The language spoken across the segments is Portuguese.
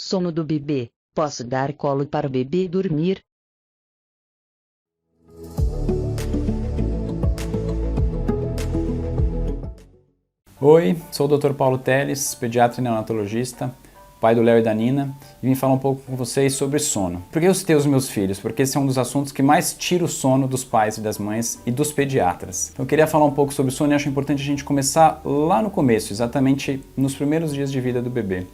Sono do bebê. Posso dar colo para o bebê dormir? Oi, sou o Dr. Paulo Teles, pediatra e neonatologista, pai do Léo e da Nina, e vim falar um pouco com vocês sobre sono. Por que eu citei os meus filhos? Porque esse é um dos assuntos que mais tira o sono dos pais e das mães e dos pediatras. Então eu queria falar um pouco sobre sono e acho importante a gente começar lá no começo, exatamente nos primeiros dias de vida do bebê.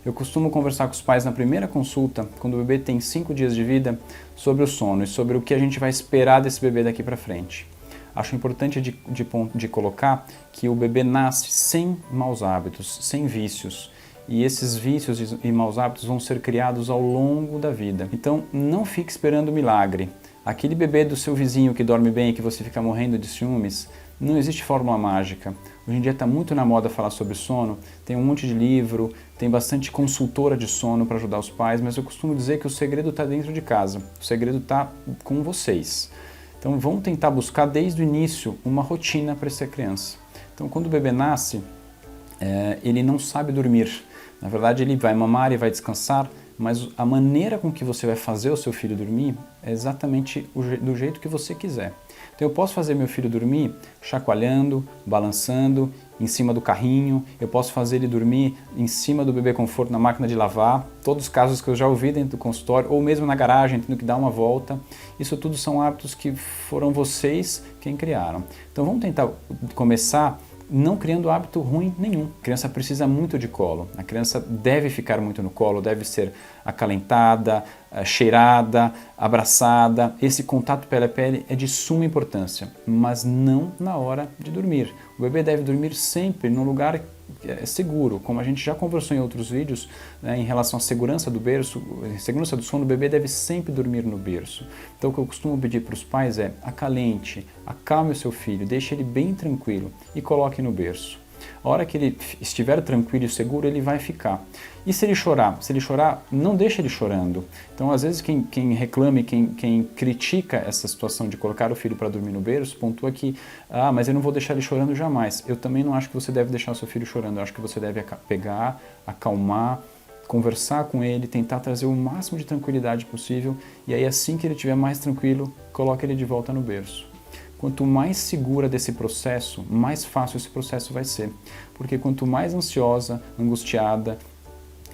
Eu costumo conversar com os pais na primeira consulta, quando o bebê tem 5 dias de vida, sobre o sono e sobre o que a gente vai esperar desse bebê daqui para frente. Acho importante de colocar que o bebê nasce sem maus hábitos, sem vícios. E esses vícios e maus hábitos vão ser criados ao longo da vida. Então não fique esperando milagre. Aquele bebê do seu vizinho que dorme bem e que você fica morrendo de ciúmes, não existe fórmula mágica. Hoje em dia está muito na moda falar sobre sono, tem um monte de livro, tem bastante consultora de sono para ajudar os pais, mas eu costumo dizer que o segredo está dentro de casa, o segredo está com vocês. Então vamos tentar buscar desde o início uma rotina para essa criança. Então quando o bebê nasce, ele não sabe dormir. Na verdade ele vai mamar e vai descansar, mas a maneira com que você vai fazer o seu filho dormir é exatamente do jeito que você quiser. Então eu posso fazer meu filho dormir chacoalhando, balançando, em cima do carrinho, eu posso fazer ele dormir em cima do bebê conforto na máquina de lavar, todos os casos que eu já ouvi dentro do consultório, ou mesmo na garagem, tendo que dar uma volta. Isso tudo são hábitos que foram vocês quem criaram. Então vamos tentar começar não criando hábito ruim nenhum. A criança precisa muito de colo. A criança deve ficar muito no colo, deve ser acalentada, cheirada, abraçada. Esse contato pele a pele é de suma importância, mas não na hora de dormir. O bebê deve dormir sempre num lugar seguro, como a gente já conversou em outros vídeos, né, em relação à segurança do berço, segurança do sono, o bebê deve sempre dormir no berço. Então o que eu costumo pedir para os pais é acalente, acalme o seu filho, deixe ele bem tranquilo e coloque no berço. A hora que ele estiver tranquilo e seguro, ele vai ficar. E se ele chorar? Se ele chorar, não deixe ele chorando. Então, às vezes, quem reclama e quem critica essa situação de colocar o filho para dormir no berço, pontua que, mas eu não vou deixar ele chorando jamais. Eu também não acho que você deve deixar o seu filho chorando. Eu acho que você deve pegar, acalmar, conversar com ele, tentar trazer o máximo de tranquilidade possível. E aí, assim que ele estiver mais tranquilo, coloque ele de volta no berço. Quanto mais segura desse processo, mais fácil esse processo vai ser. Porque quanto mais ansiosa, angustiada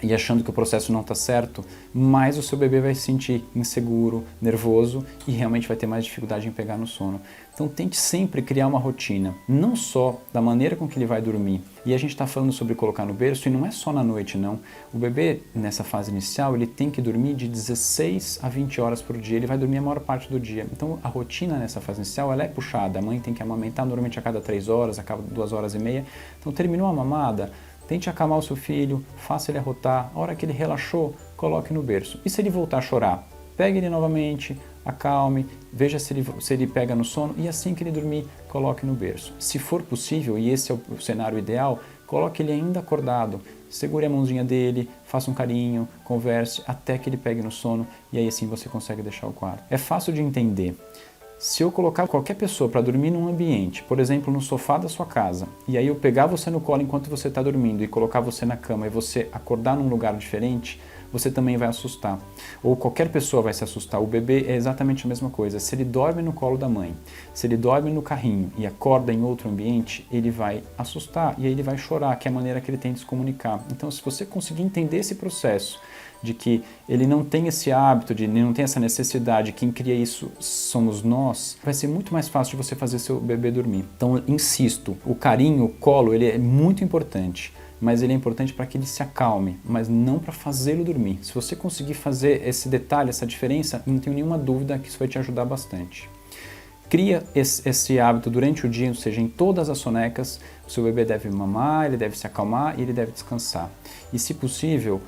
e achando que o processo não está certo, mais o seu bebê vai se sentir inseguro, nervoso e realmente vai ter mais dificuldade em pegar no sono. Então tente sempre criar uma rotina, não só da maneira com que ele vai dormir. E a gente está falando sobre colocar no berço e não é só na noite não. O bebê nessa fase inicial ele tem que dormir de 16 a 20 horas por dia, ele vai dormir a maior parte do dia. Então a rotina nessa fase inicial ela é puxada, a mãe tem que amamentar normalmente a cada 3 horas, a cada 2 horas e meia. Então terminou a mamada, tente acalmar o seu filho, faça ele arrotar, a hora que ele relaxou, coloque no berço. E se ele voltar a chorar, pegue ele novamente, acalme, veja se ele pega no sono e assim que ele dormir, coloque no berço. Se for possível, e esse é o cenário ideal, coloque ele ainda acordado, segure a mãozinha dele, faça um carinho, converse até que ele pegue no sono e aí sim você consegue deixar o quarto. É fácil de entender. Se eu colocar qualquer pessoa para dormir num ambiente, por exemplo, no sofá da sua casa, e aí eu pegar você no colo enquanto você está dormindo e colocar você na cama e você acordar num lugar diferente, você também vai assustar. Ou qualquer pessoa vai se assustar. O bebê é exatamente a mesma coisa. Se ele dorme no colo da mãe, se ele dorme no carrinho e acorda em outro ambiente, ele vai assustar e aí ele vai chorar, que é a maneira que ele tem de se comunicar. Então, se você conseguir entender esse processo, de que ele não tem esse hábito, ele não tem essa necessidade, quem cria isso somos nós, vai ser muito mais fácil de você fazer seu bebê dormir. Então, insisto, o carinho, o colo, ele é muito importante, mas ele é importante para que ele se acalme, mas não para fazê-lo dormir. Se você conseguir fazer esse detalhe, essa diferença, não tenho nenhuma dúvida que isso vai te ajudar bastante. Cria esse hábito durante o dia, ou seja, em todas as sonecas, o seu bebê deve mamar, ele deve se acalmar e ele deve descansar. E se possível,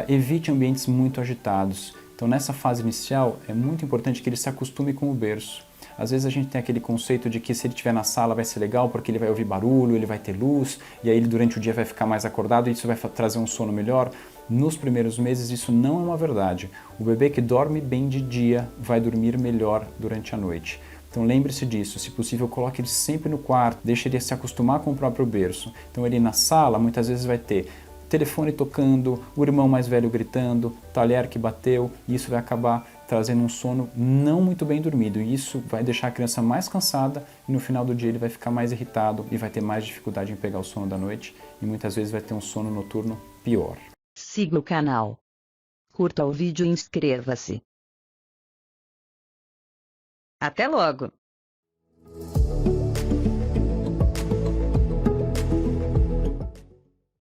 evite ambientes muito agitados. Então nessa fase inicial é muito importante que ele se acostume com o berço. Às vezes a gente tem aquele conceito de que se ele estiver na sala vai ser legal porque ele vai ouvir barulho, ele vai ter luz e aí ele durante o dia vai ficar mais acordado e isso vai trazer um sono melhor. Nos primeiros meses isso não é uma verdade. O bebê que dorme bem de dia vai dormir melhor durante a noite. Então lembre-se disso, se possível coloque ele sempre no quarto, deixe ele se acostumar com o próprio berço. Então ele na sala muitas vezes vai ter telefone tocando, o irmão mais velho gritando, talher que bateu, e isso vai acabar trazendo um sono não muito bem dormido, e isso vai deixar a criança mais cansada e no final do dia ele vai ficar mais irritado e vai ter mais dificuldade em pegar o sono da noite e muitas vezes vai ter um sono noturno pior. Siga o canal. Curta o vídeo e inscreva-se. Até logo!